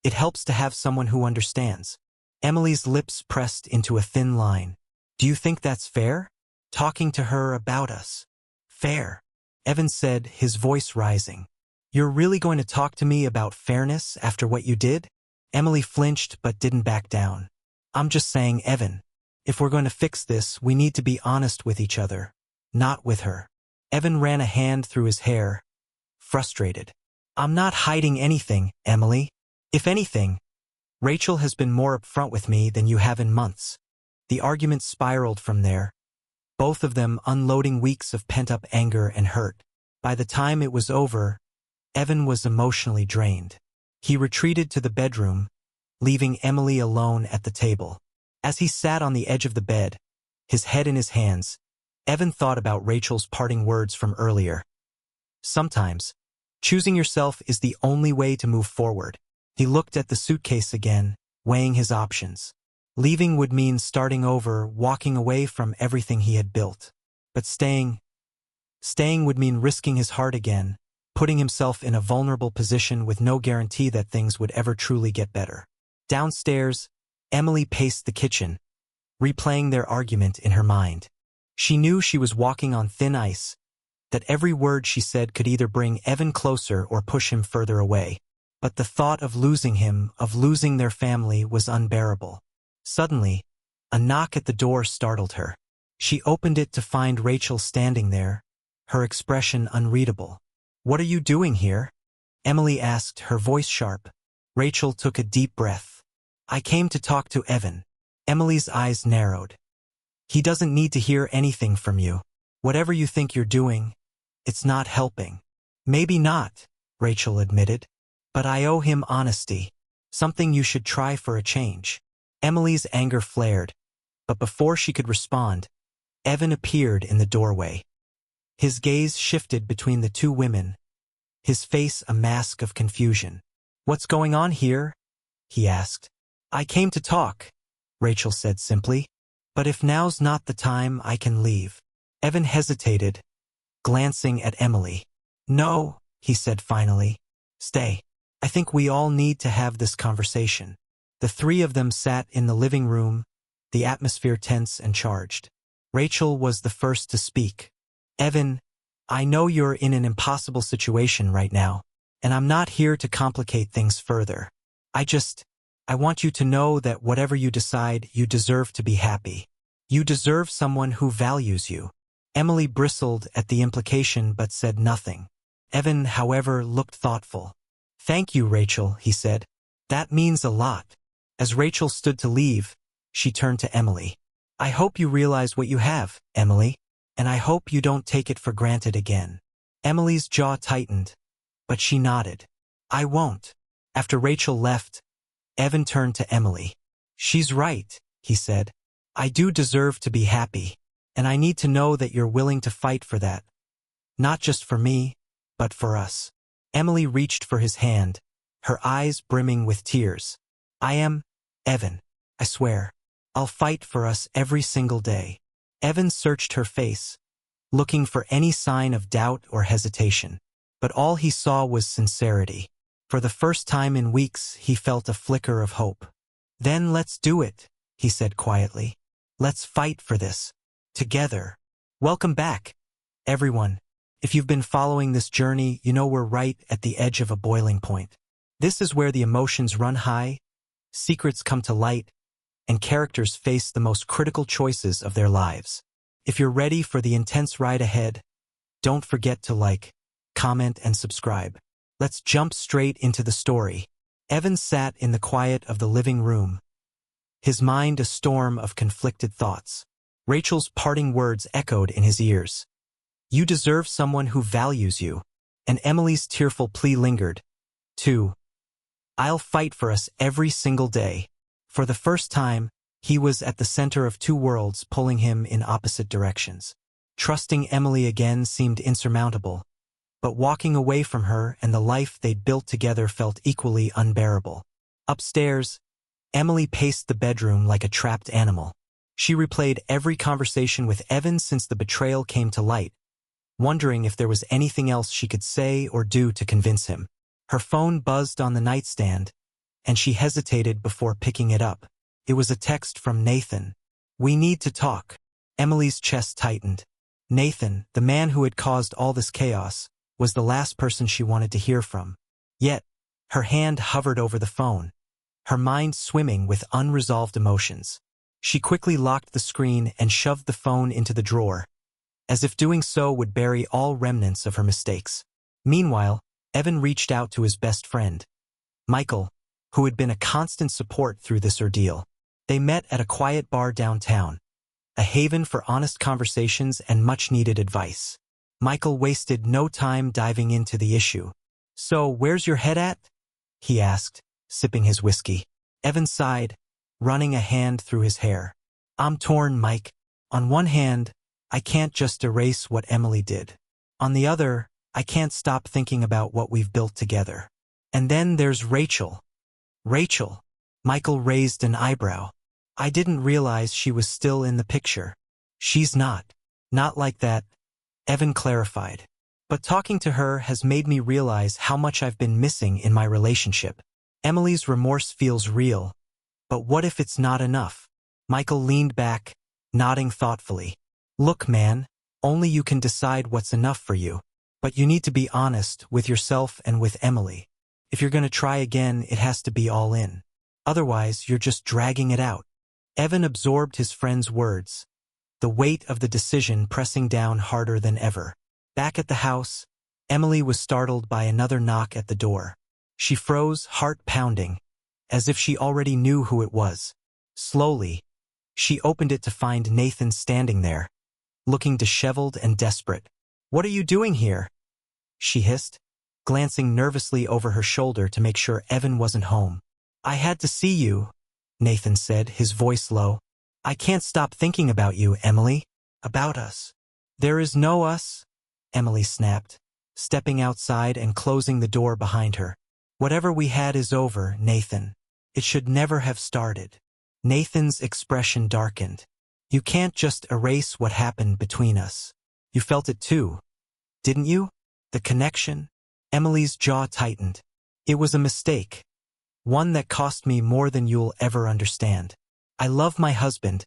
it helps to have someone who understands." Emily's lips pressed into a thin line. "Do you think that's fair? Talking to her about us?" "Fair," Evan said, his voice rising. "You're really going to talk to me about fairness after what you did?" Emily flinched but didn't back down. "I'm just saying, Evan, if we're going to fix this, we need to be honest with each other, not with her." Evan ran a hand through his hair, frustrated. "I'm not hiding anything, Emily. If anything, Rachel has been more upfront with me than you have in months." The argument spiraled from there, both of them unloading weeks of pent-up anger and hurt. By the time it was over, Evan was emotionally drained. He retreated to the bedroom, leaving Emily alone at the table. As he sat on the edge of the bed, his head in his hands, Evan thought about Rachel's parting words from earlier. "Sometimes, choosing yourself is the only way to move forward." He looked at the suitcase again, weighing his options. Leaving would mean starting over, walking away from everything he had built. But staying would mean risking his heart again, putting himself in a vulnerable position with no guarantee that things would ever truly get better. Downstairs, Emily paced the kitchen, replaying their argument in her mind. She knew she was walking on thin ice, that every word she said could either bring Evan closer or push him further away. But the thought of losing him, of losing their family, was unbearable. Suddenly, a knock at the door startled her. She opened it to find Rachel standing there, her expression unreadable. "What are you doing here?" Emily asked, her voice sharp. Rachel took a deep breath. "I came to talk to Evan." Emily's eyes narrowed. "He doesn't need to hear anything from you. Whatever you think you're doing, it's not helping." "Maybe not," Rachel admitted. "But I owe him honesty. Something you should try for a change." Emily's anger flared, but before she could respond, Evan appeared in the doorway. His gaze shifted between the two women, his face a mask of confusion. "What's going on here?" he asked. "I came to talk," Rachel said simply. "But if now's not the time, I can leave." Evan hesitated, glancing at Emily. "No," he said finally. "Stay. I think we all need to have this conversation." The three of them sat in the living room, the atmosphere tense and charged. Rachel was the first to speak. "Evan, I know you're in an impossible situation right now, and I'm not here to complicate things further. I want you to know that whatever you decide, you deserve to be happy. You deserve someone who values you." Emily bristled at the implication but said nothing. Evan, however, looked thoughtful. "Thank you, Rachel," he said. "That means a lot." As Rachel stood to leave, she turned to Emily. "I hope you realize what you have, Emily, and I hope you don't take it for granted again." Emily's jaw tightened, but she nodded. "I won't." After Rachel left, Evan turned to Emily. "She's right," he said. "I do deserve to be happy, and I need to know that you're willing to fight for that. Not just for me, but for us." Emily reached for his hand, her eyes brimming with tears. Evan, I swear, I'll fight for us every single day." Evan searched her face, looking for any sign of doubt or hesitation, but all he saw was sincerity. For the first time in weeks, he felt a flicker of hope. "Then let's do it," he said quietly. "Let's fight for this. Together." Welcome back, everyone. If you've been following this journey, you know we're right at the edge of a boiling point. This is where the emotions run high, secrets come to light, and characters face the most critical choices of their lives. If you're ready for the intense ride ahead, don't forget to like, comment, and subscribe. Let's jump straight into the story. Evan sat in the quiet of the living room, his mind a storm of conflicted thoughts. Rachel's parting words echoed in his ears. "You deserve someone who values you." And Emily's tearful plea lingered. "Too. I'll fight for us every single day." For the first time, he was at the center of two worlds pulling him in opposite directions. Trusting Emily again seemed insurmountable, but walking away from her and the life they'd built together felt equally unbearable. Upstairs, Emily paced the bedroom like a trapped animal. She replayed every conversation with Evan since the betrayal came to light, wondering if there was anything else she could say or do to convince him. Her phone buzzed on the nightstand, and she hesitated before picking it up. It was a text from Nathan. "We need to talk." Emily's chest tightened. Nathan, the man who had caused all this chaos, was the last person she wanted to hear from. Yet, her hand hovered over the phone, her mind swimming with unresolved emotions. She quickly locked the screen and shoved the phone into the drawer, as if doing so would bury all remnants of her mistakes. Meanwhile, Evan reached out to his best friend, Michael, who had been a constant support through this ordeal. They met at a quiet bar downtown, a haven for honest conversations and much-needed advice. Michael wasted no time diving into the issue. "So, where's your head at?" he asked, sipping his whiskey. Evan sighed, running a hand through his hair. "I'm torn, Mike. On one hand, I can't just erase what Emily did. On the other, I can't stop thinking about what we've built together. And then there's Rachel." "Rachel?" Michael raised an eyebrow. "I didn't realize she was still in the picture." "She's not. Not like that," Evan clarified. "But talking to her has made me realize how much I've been missing in my relationship. Emily's remorse feels real. But what if it's not enough?" Michael leaned back, nodding thoughtfully. "Look, man, only you can decide what's enough for you. But you need to be honest with yourself and with Emily. If you're going to try again, it has to be all in. Otherwise, you're just dragging it out." Evan absorbed his friend's words, the weight of the decision pressing down harder than ever. Back at the house, Emily was startled by another knock at the door. She froze, heart pounding, as if she already knew who it was. Slowly, she opened it to find Nathan standing there, looking disheveled and desperate. "What are you doing here?" she hissed, glancing nervously over her shoulder to make sure Evan wasn't home. "I had to see you," Nathan said, his voice low. "I can't stop thinking about you, Emily. About us." "There is no us," Emily snapped, stepping outside and closing the door behind her. "Whatever we had is over, Nathan. It should never have started." Nathan's expression darkened. "You can't just erase what happened between us. You felt it too, didn't you? The connection?" Emily's jaw tightened. "It was a mistake. One that cost me more than you'll ever understand. I love my husband,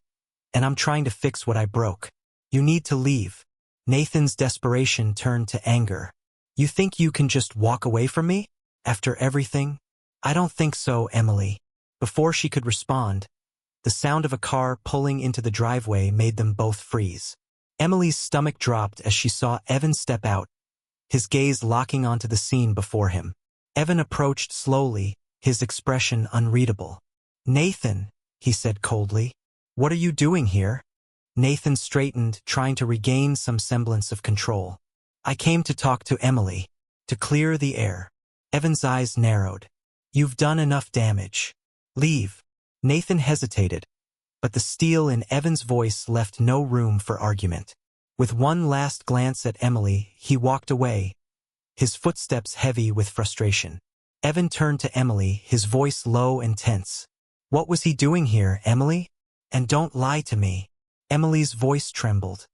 and I'm trying to fix what I broke. You need to leave." Nathan's desperation turned to anger. "You think you can just walk away from me? After everything?" "I don't think so, Emily." Before she could respond, the sound of a car pulling into the driveway made them both freeze. Emily's stomach dropped as she saw Evan step out, his gaze locking onto the scene before him. Evan approached slowly, his expression unreadable. "Nathan," he said coldly, "what are you doing here?" Nathan straightened, trying to regain some semblance of control. "I came to talk to Emily, to clear the air." Evan's eyes narrowed. "You've done enough damage. Leave." Nathan hesitated, but the steel in Evan's voice left no room for argument. With one last glance at Emily, he walked away, his footsteps heavy with frustration. Evan turned to Emily, his voice low and tense. "What was he doing here, Emily? And don't lie to me." Emily's voice trembled.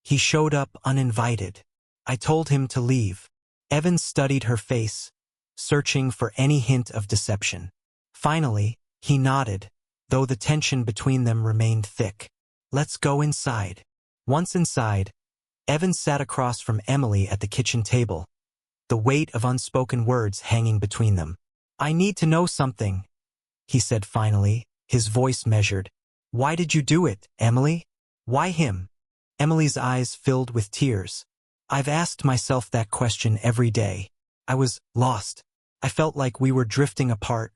"He showed up uninvited. I told him to leave." Evan studied her face, searching for any hint of deception. Finally, he nodded, though the tension between them remained thick. "Let's go inside." Once inside, Evan sat across from Emily at the kitchen table, the weight of unspoken words hanging between them. "I need to know something," he said finally, his voice measured. "Why did you do it, Emily? Why him?" Emily's eyes filled with tears. "I've asked myself that question every day. I was lost. I felt like we were drifting apart,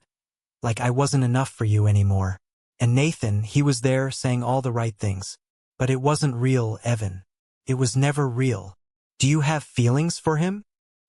like I wasn't enough for you anymore. And Nathan, he was there saying all the right things. But it wasn't real, Evan. It was never real." "Do you have feelings for him?"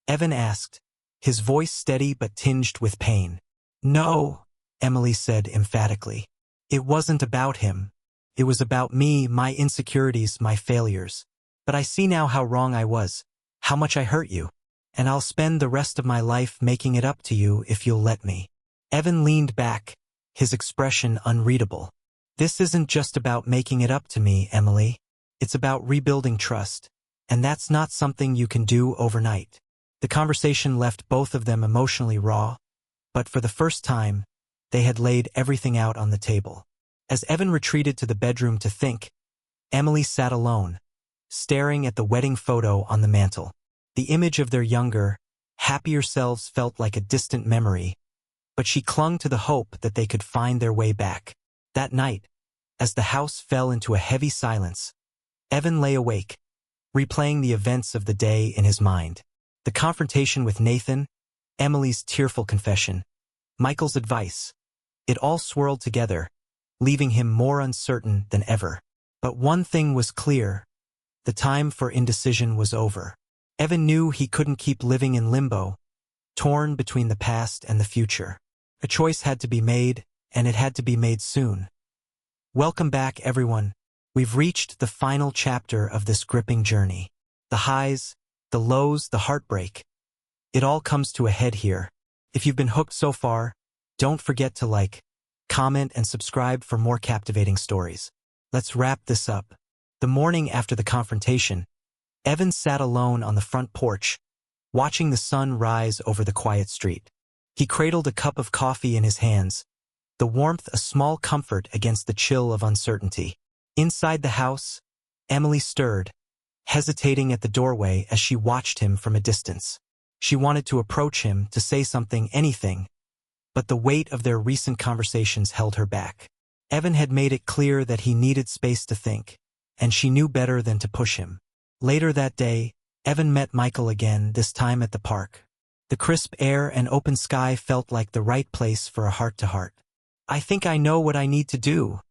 Evan asked, his voice steady but tinged with pain. "No," Emily said emphatically. "It wasn't about him. It was about me, my insecurities, my failures. But I see now how wrong I was, how much I hurt you. And I'll spend the rest of my life making it up to you if you'll let me." Evan leaned back, his expression unreadable. "This isn't just about making it up to me, Emily. It's about rebuilding trust. And that's not something you can do overnight." The conversation left both of them emotionally raw, but for the first time, they had laid everything out on the table. As Evan retreated to the bedroom to think, Emily sat alone, staring at the wedding photo on the mantel. The image of their younger, happier selves felt like a distant memory, but she clung to the hope that they could find their way back. That night, as the house fell into a heavy silence, Evan lay awake, replaying the events of the day in his mind. The confrontation with Nathan, Emily's tearful confession, Michael's advice. It all swirled together, leaving him more uncertain than ever. But one thing was clear. The time for indecision was over. Evan knew he couldn't keep living in limbo, torn between the past and the future. A choice had to be made, and it had to be made soon. Welcome back, everyone. We've reached the final chapter of this gripping journey. The highs, the lows, the heartbreak. It all comes to a head here. If you've been hooked so far, don't forget to like, comment, and subscribe for more captivating stories. Let's wrap this up. The morning after the confrontation, Evan sat alone on the front porch, watching the sun rise over the quiet street. He cradled a cup of coffee in his hands, the warmth a small comfort against the chill of uncertainty. Inside the house, Emily stirred, hesitating at the doorway as she watched him from a distance. She wanted to approach him, to say something, anything, but the weight of their recent conversations held her back. Evan had made it clear that he needed space to think, and she knew better than to push him. Later that day, Evan met Michael again, this time at the park. The crisp air and open sky felt like the right place for a heart-to-heart. "I think I know what I need to do,"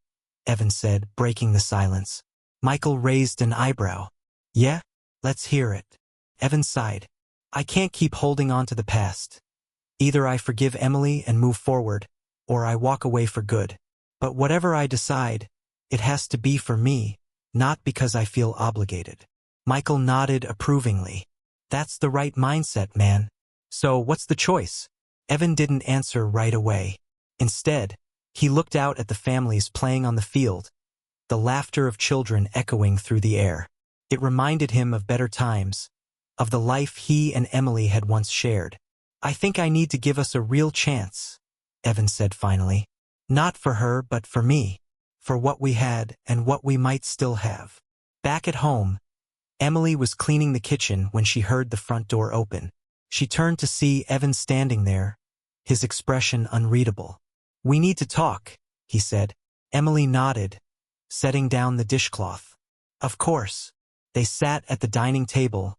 Evan said, breaking the silence. Michael raised an eyebrow. "Yeah? Let's hear it." Evan sighed. "I can't keep holding on to the past. Either I forgive Emily and move forward, or I walk away for good. But whatever I decide, it has to be for me, not because I feel obligated." Michael nodded approvingly. "That's the right mindset, man. So what's the choice?" Evan didn't answer right away. Instead, he looked out at the families playing on the field, the laughter of children echoing through the air. It reminded him of better times, of the life he and Emily had once shared. "I think I need to give us a real chance," Evan said finally. "Not for her, but for me. For what we had and what we might still have." Back at home, Emily was cleaning the kitchen when she heard the front door open. She turned to see Evan standing there, his expression unreadable. "We need to talk," he said. Emily nodded, setting down the dishcloth. "Of course." They sat at the dining table,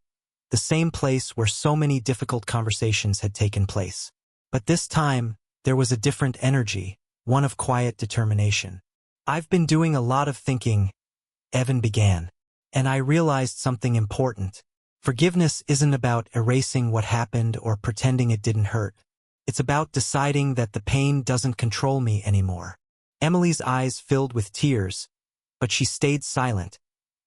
the same place where so many difficult conversations had taken place. But this time, there was a different energy, one of quiet determination. "I've been doing a lot of thinking," Evan began, "and I realized something important. Forgiveness isn't about erasing what happened or pretending it didn't hurt. It's about deciding that the pain doesn't control me anymore." Emily's eyes filled with tears, but she stayed silent,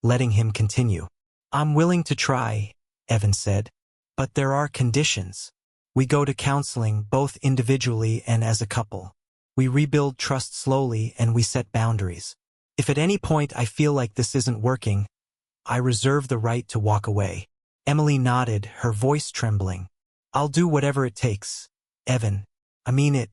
letting him continue. "I'm willing to try," Evan said, "but there are conditions. We go to counseling, both individually and as a couple. We rebuild trust slowly and we set boundaries. If at any point I feel like this isn't working, I reserve the right to walk away." Emily nodded, her voice trembling. "I'll do whatever it takes, Evan. I mean it.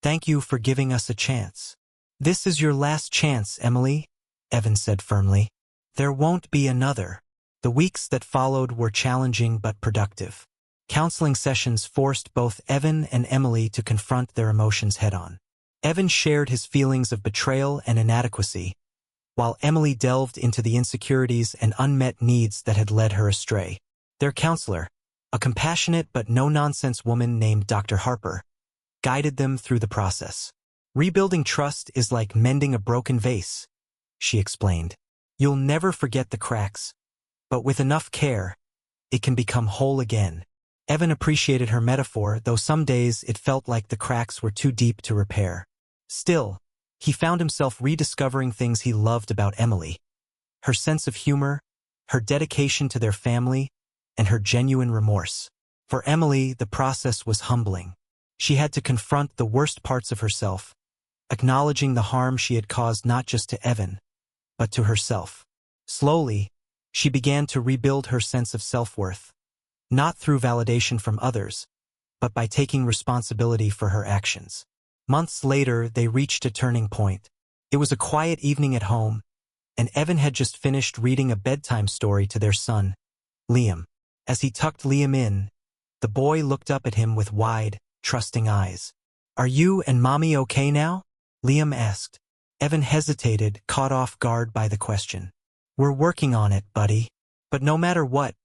Thank you for giving us a chance." "This is your last chance, Emily," Evan said firmly. "There won't be another." The weeks that followed were challenging but productive. Counseling sessions forced both Evan and Emily to confront their emotions head-on. Evan shared his feelings of betrayal and inadequacy, while Emily delved into the insecurities and unmet needs that had led her astray. Their counselor, a compassionate but no-nonsense woman named Dr. Harper, guided them through the process. "Rebuilding trust is like mending a broken vase," she explained. "You'll never forget the cracks, but with enough care, it can become whole again." Evan appreciated her metaphor, though some days it felt like the cracks were too deep to repair. Still, he found himself rediscovering things he loved about Emily: her sense of humor, her dedication to their family, and her genuine remorse. For Emily, the process was humbling. She had to confront the worst parts of herself, acknowledging the harm she had caused not just to Evan, but to herself. Slowly, she began to rebuild her sense of self-worth, not through validation from others, but by taking responsibility for her actions. Months later, they reached a turning point. It was a quiet evening at home, and Evan had just finished reading a bedtime story to their son, Liam. As he tucked Liam in, the boy looked up at him with wide, trusting eyes. "Are you and Mommy okay now?" Liam asked. Evan hesitated, caught off guard by the question. "We're working on it, buddy. But no matter what,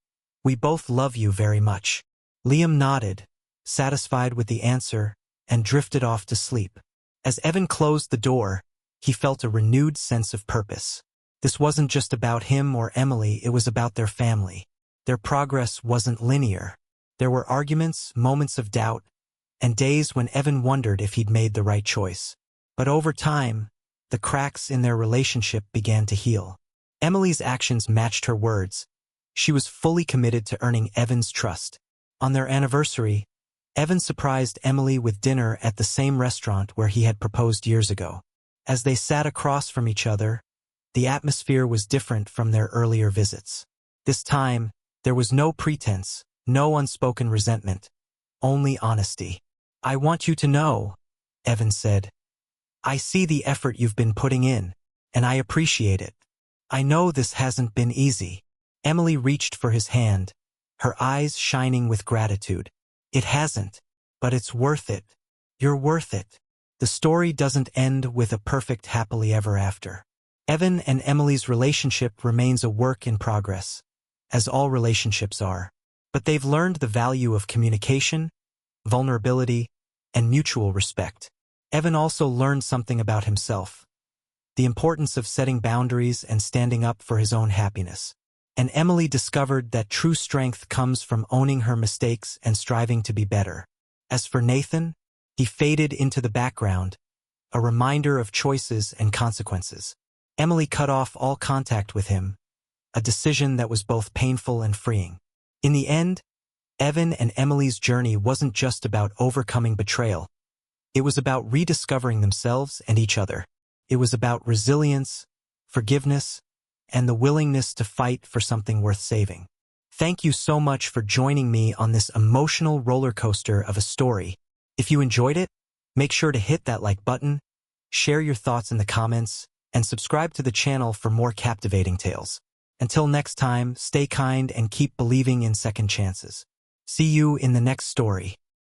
we both love you very much." Liam nodded, satisfied with the answer, and drifted off to sleep. As Evan closed the door, he felt a renewed sense of purpose. This wasn't just about him or Emily, it was about their family. Their progress wasn't linear. There were arguments, moments of doubt, and days when Evan wondered if he'd made the right choice. But over time, the cracks in their relationship began to heal. Emily's actions matched her words. She was fully committed to earning Evan's trust. On their anniversary, Evan surprised Emily with dinner at the same restaurant where he had proposed years ago. As they sat across from each other, the atmosphere was different from their earlier visits. This time, there was no pretense, no unspoken resentment, only honesty. "I want you to know," Evan said, "I see the effort you've been putting in, and I appreciate it. I know this hasn't been easy." Emily reached for his hand, her eyes shining with gratitude. "It hasn't, but it's worth it. You're worth it." The story doesn't end with a perfect happily ever after. Evan and Emily's relationship remains a work in progress. as all relationships are. But they've learned the value of communication, vulnerability, and mutual respect. Evan also learned something about himself, the importance of setting boundaries and standing up for his own happiness. And Emily discovered that true strength comes from owning her mistakes and striving to be better. As for Nathan, he faded into the background, a reminder of choices and consequences. Emily cut off all contact with him, a decision that was both painful and freeing. In the end, Evan and Emily's journey wasn't just about overcoming betrayal. It was about rediscovering themselves and each other. It was about resilience, forgiveness, and the willingness to fight for something worth saving. Thank you so much for joining me on this emotional roller coaster of a story. If you enjoyed it, make sure to hit that like button, share your thoughts in the comments, and subscribe to the channel for more captivating tales. Until next time, stay kind and keep believing in second chances. See you in the next story.